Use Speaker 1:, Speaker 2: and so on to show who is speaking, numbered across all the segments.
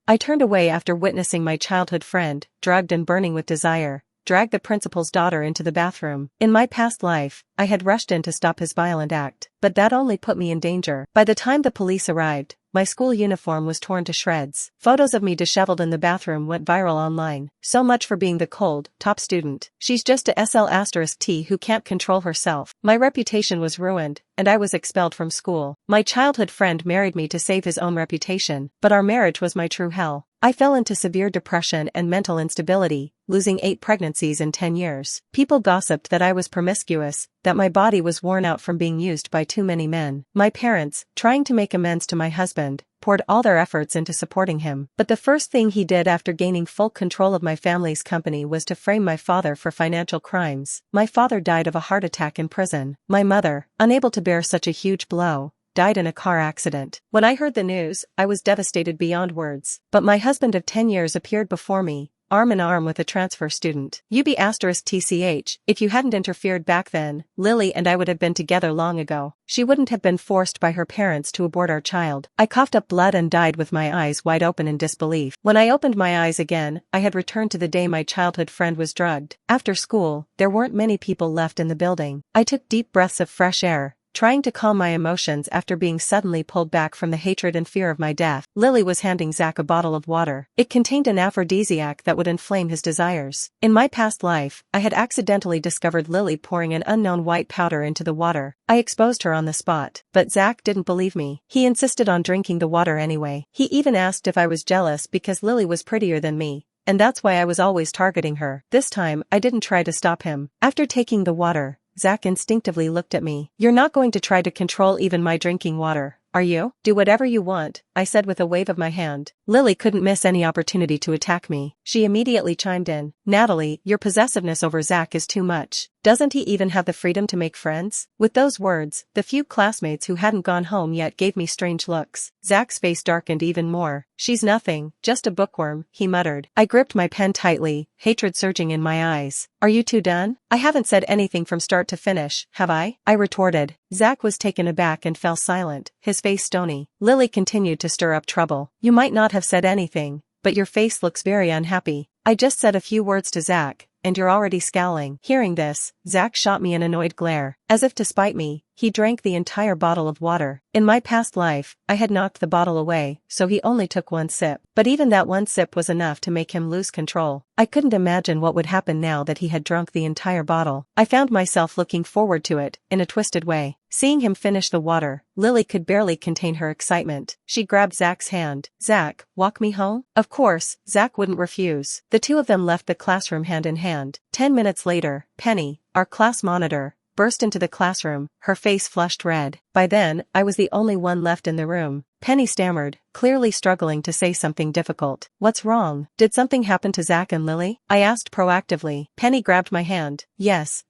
Speaker 1: I turned away after witnessing my childhood friend, drugged and burning with desire, drag the principal's daughter into the bathroom. In my past life, I had rushed in to stop his violent act, but that only put me in danger. By the time the police arrived, my school uniform was torn to shreds. Photos of me disheveled in the bathroom went viral online. So much for being the cold, top student. She's just a SL*T who can't control herself. My reputation was ruined, and I was expelled from school. My childhood friend married me to save his own reputation, but our marriage was my true hell. I fell into severe depression and mental instability, losing 8 pregnancies in 10 years. People gossiped that I was promiscuous, that my body was worn out from being used by too many men. My parents, trying to make amends to my husband, poured all their efforts into supporting him. But the first thing he did after gaining full control of my family's company was to frame my father for financial crimes. My father died of a heart attack in prison. My mother, unable to bear such a huge blow, died in a car accident. When I heard the news, I was devastated beyond words. But my husband of 10 years appeared before me, arm in arm with a transfer student. UB*TCH, if you hadn't interfered back then, Lily and I would have been together long ago. She wouldn't have been forced by her parents to abort our child. I coughed up blood and died with my eyes wide open in disbelief. When I opened my eyes again, I had returned to the day my childhood friend was drugged. After school, there weren't many people left in the building. I took deep breaths of fresh air, trying to calm my emotions after being suddenly pulled back from the hatred and fear of my death. Lily was handing Zach a bottle of water. It contained an aphrodisiac that would inflame his desires. In my past life, I had accidentally discovered Lily pouring an unknown white powder into the water. I exposed her on the spot, but Zach didn't believe me. He insisted on drinking the water anyway. He even asked if I was jealous because Lily was prettier than me, and that's why I was always targeting her. This time, I didn't try to stop him. After taking the water, Zach instinctively looked at me. "You're not going to try to control even my drinking water, are you?" "Do whatever you want," I said with a wave of my hand. Lily couldn't miss any opportunity to attack me. She immediately chimed in. "Natalie, your possessiveness over Zach is too much. Doesn't he even have the freedom to make friends?" With those words, the few classmates who hadn't gone home yet gave me strange looks. Zach's face darkened even more. "She's nothing, just a bookworm," he muttered. I gripped my pen tightly, hatred surging in my eyes. "Are you two done? I haven't said anything from start to finish, have I?" I retorted. Zach was taken aback and fell silent, his face stony. Lily continued to stir up trouble. "You might not have said anything, but your face looks very unhappy. I just said a few words to Zach, and you're already scowling." Hearing this, Zach shot me an annoyed glare. As if to spite me, he drank the entire bottle of water. In my past life, I had knocked the bottle away, so he only took one sip. But even that one sip was enough to make him lose control. I couldn't imagine what would happen now that he had drunk the entire bottle. I found myself looking forward to it, in a twisted way. Seeing him finish the water, Lily could barely contain her excitement. She grabbed Zach's hand. "Zach, walk me home?" Of course, Zach wouldn't refuse. The two of them left the classroom hand in hand. 10 minutes later, Penny, our class monitor, burst into the classroom, her face flushed red. By then, I was the only one left in the room. Penny stammered, clearly struggling to say something difficult. "What's wrong? Did something happen to Zach and Lily?" I asked proactively. Penny grabbed my hand. Yes,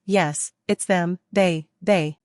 Speaker 1: it's them, they.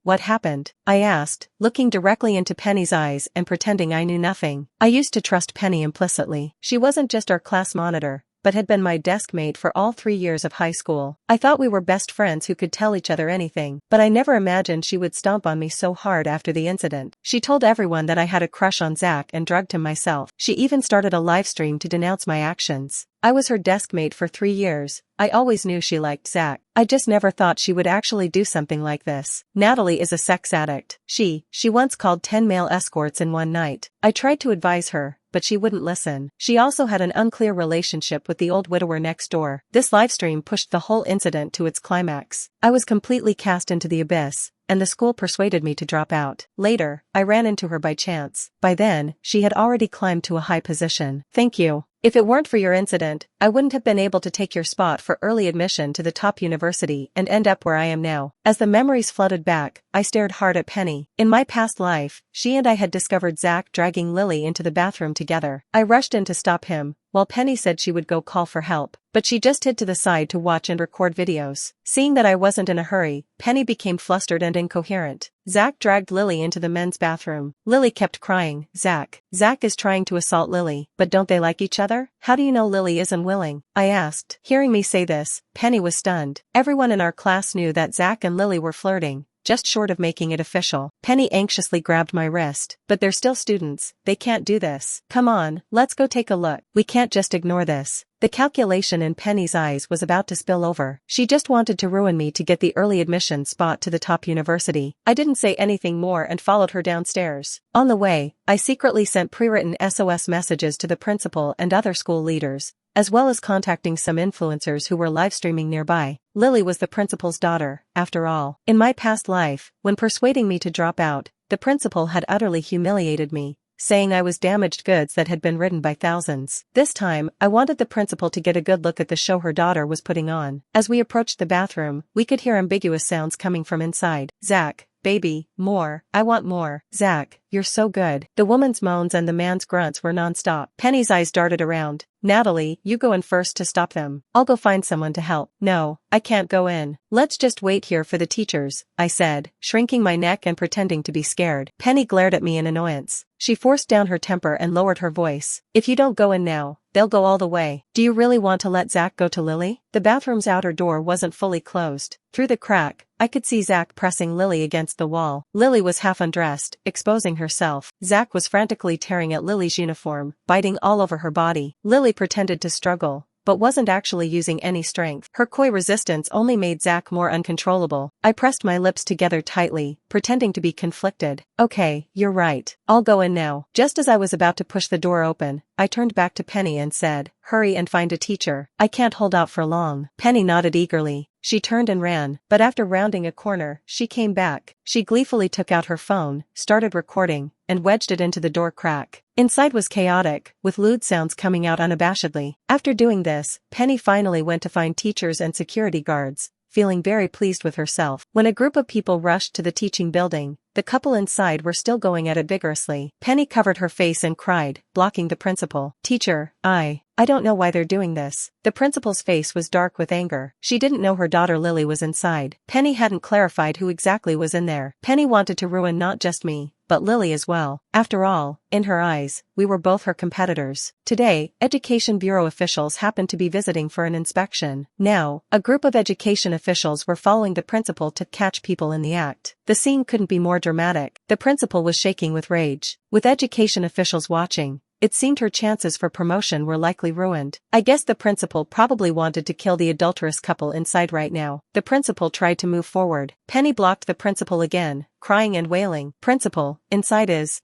Speaker 1: What happened?" I asked, looking directly into Penny's eyes and pretending I knew nothing. I used to trust Penny implicitly. She wasn't just our class monitor, but had been my desk mate for all 3 years of high school. I thought we were best friends who could tell each other anything, but I never imagined she would stomp on me so hard after the incident. She told everyone that I had a crush on Zach and drugged him myself. She even started a live stream to denounce my actions. I was her desk mate for 3 years. I always knew she liked Zach. I just never thought she would actually do something like this. Natalie is a sex addict. She once called 10 male escorts in one night. I tried to advise her, but she wouldn't listen. She also had an unclear relationship with the old widower next door. This livestream pushed the whole incident to its climax. I was completely cast into the abyss, and the school persuaded me to drop out. Later, I ran into her by chance. By then, she had already climbed to a high position. "Thank you. If it weren't for your incident, I wouldn't have been able to take your spot for early admission to the top university and end up where I am now." As the memories flooded back, I stared hard at Penny. In my past life, she and I had discovered Zach dragging Lily into the bathroom together. I rushed in to stop him, while Penny said she would go call for help, but she just hid to the side to watch and record videos. Seeing that I wasn't in a hurry, Penny became flustered and incoherent. Zach dragged Lily into the men's bathroom. Lily kept crying. Zach is trying to assault Lily, but don't they like each other? How do you know Lily isn't willing?" I asked. Hearing me say this, Penny was stunned. Everyone in our class knew that Zach and Lily were flirting, just short of making it official. Penny anxiously grabbed my wrist. But they're still students, they can't do this. Come on, let's go take a look. We can't just ignore this. The calculation in Penny's eyes was about to spill over. She just wanted to ruin me to get the early admission spot to the top university. I didn't say anything more and followed her downstairs. On the way, I secretly sent pre-written SOS messages to the principal and other school leaders, as well as contacting some influencers who were live streaming nearby. Lily was the principal's daughter, after all. In my past life, when persuading me to drop out, the principal had utterly humiliated me, saying I was damaged goods that had been ridden by thousands. This time, I wanted the principal to get a good look at the show her daughter was putting on. As we approached the bathroom, we could hear ambiguous sounds coming from inside. Zach, baby, more, I want more. Zach, you're so good. The woman's moans and the man's grunts were non-stop. Penny's eyes darted around. Natalie, you go in first to stop them. I'll go find someone to help. No, I can't go in. Let's just wait here for the teachers, I said, shrinking my neck and pretending to be scared. Penny glared at me in annoyance. She forced down her temper and lowered her voice. If you don't go in now, they'll go all the way. Do you really want to let Zach go to Lily? The bathroom's outer door wasn't fully closed. Through the crack, I could see Zach pressing Lily against the wall. Lily was half undressed, exposing herself. Zach was frantically tearing at Lily's uniform, biting all over her body. Lily pretended to struggle, but wasn't actually using any strength. Her coy resistance only made Zach more uncontrollable. I pressed my lips together tightly, pretending to be conflicted. Okay, you're right. I'll go in now. Just as I was about to push the door open, I turned back to Penny and said, hurry and find a teacher. I can't hold out for long. Penny nodded eagerly. She turned and ran, but after rounding a corner, she came back. She gleefully took out her phone, started recording, and wedged it into the door crack. Inside was chaotic, with lewd sounds coming out unabashedly. After doing this, Penny finally went to find teachers and security guards, feeling very pleased with herself. When a group of people rushed to the teaching building, the couple inside were still going at it vigorously. Penny covered her face and cried, blocking the principal. Teacher, I don't know why they're doing this. The principal's face was dark with anger. She didn't know her daughter Lily was inside. Penny hadn't clarified who exactly was in there. Penny wanted to ruin not just me, but Lily as well. After all, in her eyes, we were both her competitors. Today, Education Bureau officials happened to be visiting for an inspection. Now, a group of education officials were following the principal to catch people in the act. The scene couldn't be more dramatic. The principal was shaking with rage. With education officials watching, it seemed her chances for promotion were likely ruined. I guess the principal probably wanted to kill the adulterous couple inside right now. The principal tried to move forward. Penny blocked the principal again, crying and wailing. Principal, inside is.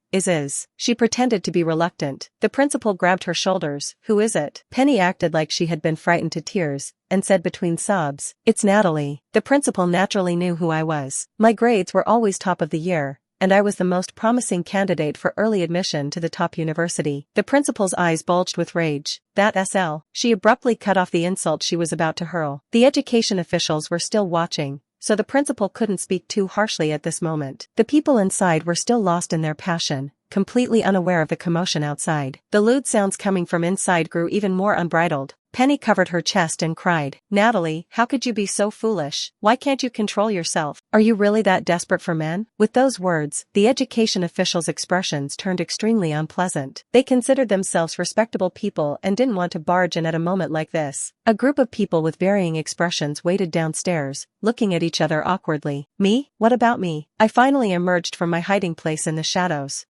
Speaker 1: She pretended to be reluctant. The principal grabbed her shoulders. Who is it? Penny acted like she had been frightened to tears, and said between sobs, it's Natalie. The principal naturally knew who I was. My grades were always top of the year, and I was the most promising candidate for early admission to the top university. The principal's eyes bulged with rage. That SL. She abruptly cut off the insult she was about to hurl. The education officials were still watching, so the principal couldn't speak too harshly at this moment. The people inside were still lost in their passion, completely unaware of the commotion outside. The lewd sounds coming from inside grew even more unbridled. Penny covered her chest and cried, Natalie, how could you be so foolish? Why can't you control yourself? Are you really that desperate for men? With those words, the education officials' expressions turned extremely unpleasant. They considered themselves respectable people and didn't want to barge in at a moment like this. A group of people with varying expressions waited downstairs, looking at each other awkwardly. Me? What about me? I finally emerged from my hiding place in the shadows.